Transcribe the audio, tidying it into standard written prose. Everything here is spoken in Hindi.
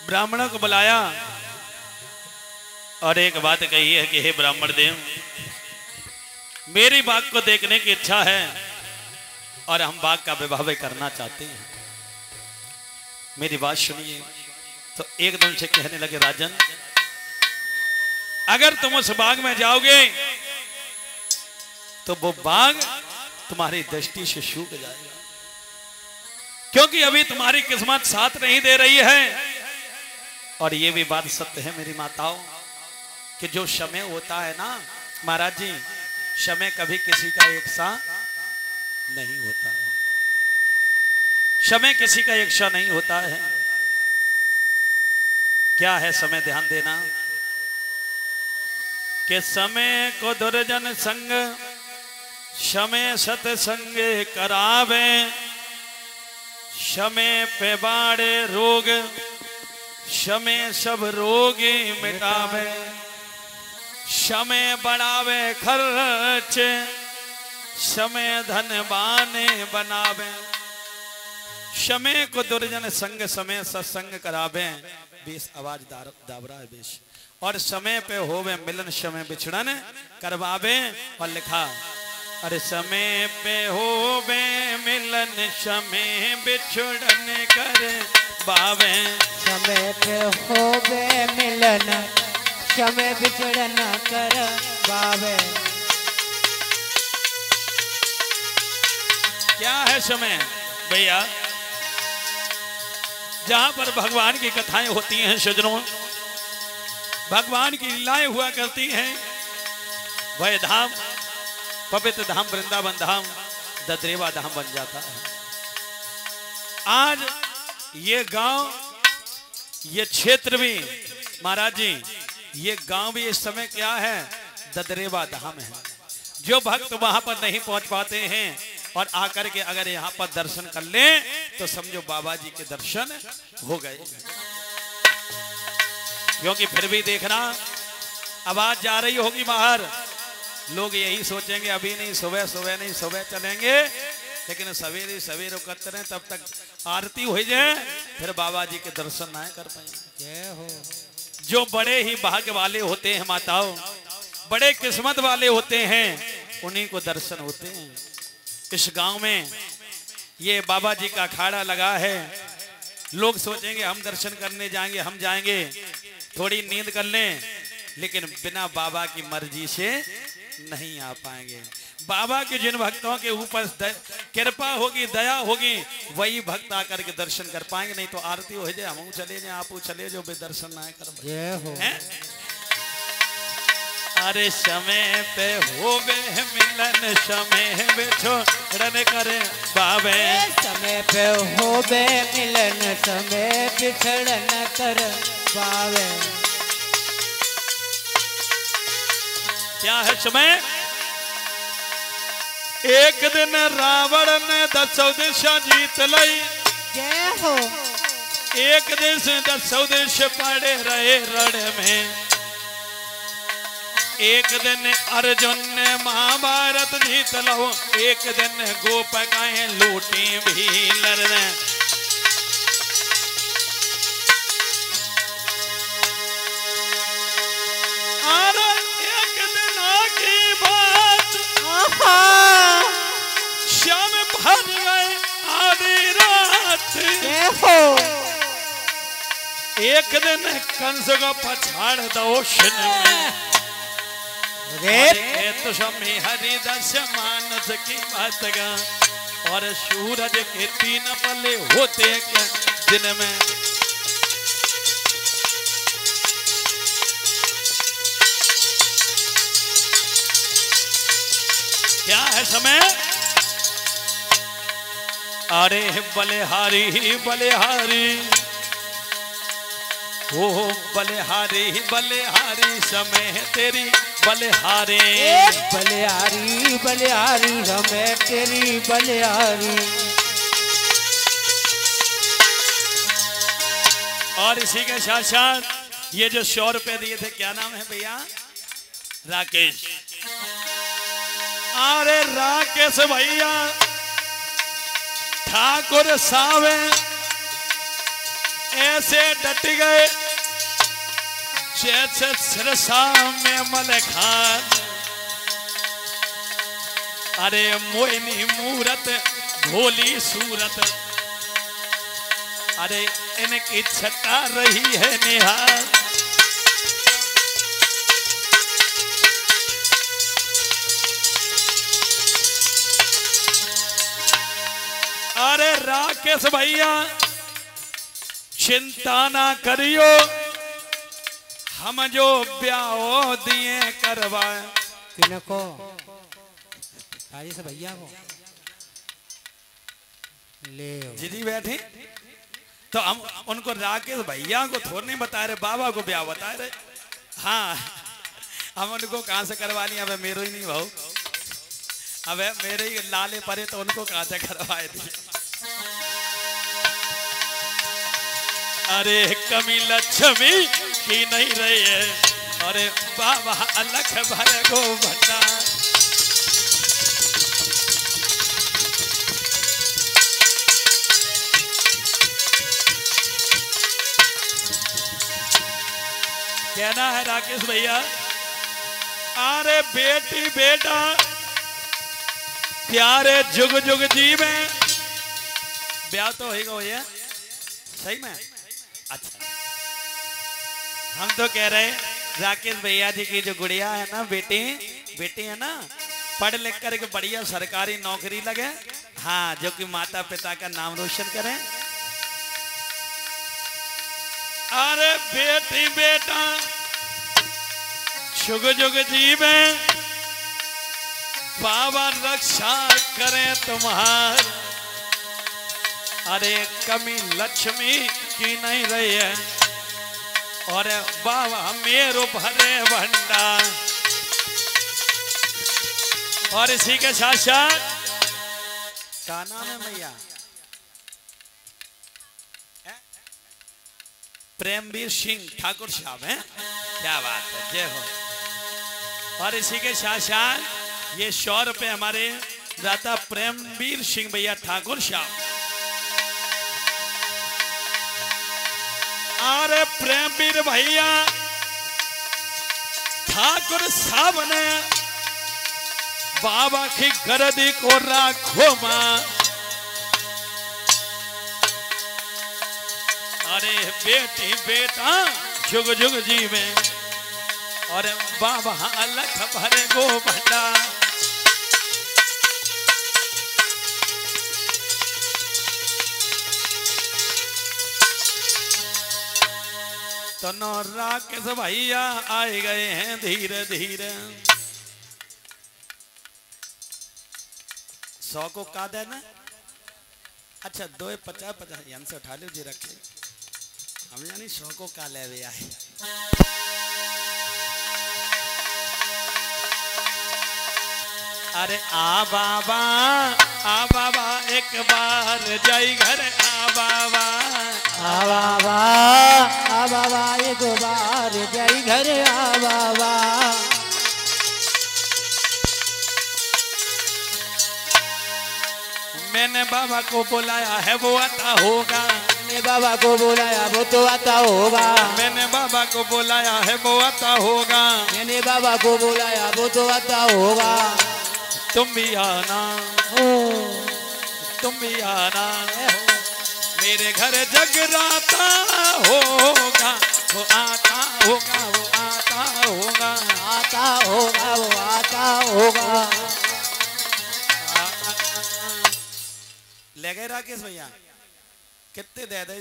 ब्राह्मणों को बुलाया और एक बात कही है कि हे ब्राह्मण देव, मेरी बाग को देखने की इच्छा है और हम बाग का विवाह करना चाहते हैं, मेरी बात सुनिए। तो एकदम से कहने लगे, राजन अगर तुम उस बाग में जाओगे तो वो बाग तुम्हारी दृष्टि से सूख जाएगा, क्योंकि अभी तुम्हारी किस्मत साथ नहीं दे रही है। और ये भी बात सत्य है मेरी माताओं कि जो समय होता है ना महाराज जी, समय कभी किसी का एक सा नहीं होता है, समय किसी का एक सा नहीं होता है। क्या है समय, ध्यान देना कि समय को दुर्जन संग समय सतसंगे करावे, समय पे बाड़े रोग समय सब रोगी मिटावे, समय बढ़ावे खर्च समय धनवान बनावे, समय को दुर्जन संग समय सत्संग करावे, बेस आवाज दाबरा है बेस, और समय पे होवे मिलन समय बिछड़न करवावे। और लिखा, अरे समय पे होवे मिलन समय बिछड़न कर बावे, समय पे होवे मिलन समय बिछड़न कर बावे। क्या है समय भैया? जहां पर भगवान की कथाएं होती हैं सज्जनों, भगवान की लीलाएं हुआ करती हैं, वह धाम पवित्र धाम वृंदावन धाम ददरेवा धाम बन जाता है। आज ये गांव ये क्षेत्र भी महाराज जी, ये गांव भी इस समय क्या है, ददरेवा धाम है। जो भक्त वहां पर नहीं पहुंच पाते हैं और आकर के अगर यहाँ पर दर्शन कर लें तो समझो बाबा जी के दर्शन हो गए। क्योंकि फिर भी देखना, आवाज जा रही होगी बाहर, लोग यही सोचेंगे अभी नहीं, सुबह सुबह नहीं, सुबह चलेंगे, लेकिन सवेरे सवेरे करते रहे तब तक आरती हो जाए, फिर बाबा जी के दर्शन ना कर पाएंगे। जय हो। जो बड़े ही भाग्य वाले होते हैं माताओं, बड़े किस्मत वाले होते हैं, उन्हीं को दर्शन होते हैं। इस गांव में ये बाबा जी का अखाड़ा लगा है, लोग सोचेंगे हम दर्शन करने जाएंगे, हम जाएंगे थोड़ी नींद कर लें, लेकिन बिना बाबा की मर्जी से नहीं आ पाएंगे। बाबा के जिन भक्तों के ऊपर कृपा होगी, दया होगी, वही भक्त आकर के दर्शन कर पाएंगे। नहीं तो आरती हो जाए, हम चले जाए, आप चले जो दर्शन ना कर। जय हो। अरे समय पे होवे मिलन समय बिछोड़न करे बाबे, समय पे होवे मिलन समय बिछड़न कर बावे। क्या है समय? एक दिन रावण ने 10 दिशा जीत लई, जय हो। एक देश 10 देश पड़े रहे रण में, एक दिन अर्जुन ने महाभारत जीत लो, एक दिन गोपिकाएं लूटी भीलर ने। अरे एक दिन की बात शाम भर गए आधी रात, एक दिन कंस को पछाड़ दो शन में, तो समय हरिदास मानस की बात गा, और सूरज के 3 पले होते दिन में। क्या है समय? अरे बलिहारी बलिहारी ओ बलिहारी बलिहारी समय तेरी बलिहारी, बलिहारी बलिहारी समय तेरी बलिहारी। और इसी के साथ साथ ये जो 100 रुपए दिए थे, क्या नाम है भैया? राकेश। अरे राकेश भैया ठाकुर सावे ऐसे डट गए जैसे सिरसा में मलखान। अरे मोहिनी मूरत भोली सूरत, अरे इनकी छटा रही है निहार। अरे राकेश भैया चिंता ना करियो, हम जो ब्याह दिए करवाए। किनको? राजेश भैया को ले दीदी बैठे तो हम उनको राकेश भैया को थोड़ा नहीं बता रहे, बाबा को ब्याह बता रहे। हाँ हम उनको कहाँ से करवा लिया, अब मेरो ही नहीं भाऊ, अब मेरे ही लाले परे तो उनको कहाँ से करवाए थे। अरे कमी लक्ष्मी की नहीं रही है, अरे बाबा अलख भर गो भंडा। कहना है राकेश भैया, अरे बेटी बेटा प्यारे जुग जुग जीवे। ब्याह तो होगा भैया सही में? अच्छा हम तो कह रहे हैं राकेश भैया जी की जो गुड़िया है ना, बेटी है ना, पढ़ लिख कर के बढ़िया सरकारी नौकरी लगे, हाँ जो कि माता पिता का नाम रोशन करें। अरे बेटी बेटा जुग जुग जीवे, बाबा रक्षा करें तुम्हार। अरे कमी लक्ष्मी की नहीं रही है, और बाबा मेरो भरे भंडार। और इसी के साथ साथ क्या नाम है भैया? प्रेमवीर सिंह ठाकुर साहब हैं, क्या बात है, जय हो। और इसी के साथ साथ ये 100 रुपए हमारे दाता प्रेमवीर सिंह भैया ठाकुर साहब। अरे प्रेमवीर भैया ठाकुर साहब ने बाबा की गरदी को राखो मां। अरे बेटी बेटा जुग जुग जीवे, और बाबा अलख भरे गो भंडा। तो नो राकेश भैया आए गए हैं धीरे धीरे। 100 को का देना? अच्छा 250 यहाँ से उठा लो जी, रखे हम यानी 100 को का ले आए। अरे आ बाबा एक बार जाई घर, आ बाबा एक बार जाई घर, आ बाबा। मैंने बाबा को बुलाया है वो आता होगा, मैंने बाबा को बुलाया वो तो आता होगा, मैंने बाबा को बुलाया है वो आता होगा, मैंने बाबा को बुलाया वो तो आता होगा। तुम भी आना, तुम भी आना, मेरे घर जगराता होगा, वो आता होगा, वो आता होगा, आता होगा, वो आता होगा। ले गए राकेश भैया, कितने दे दे?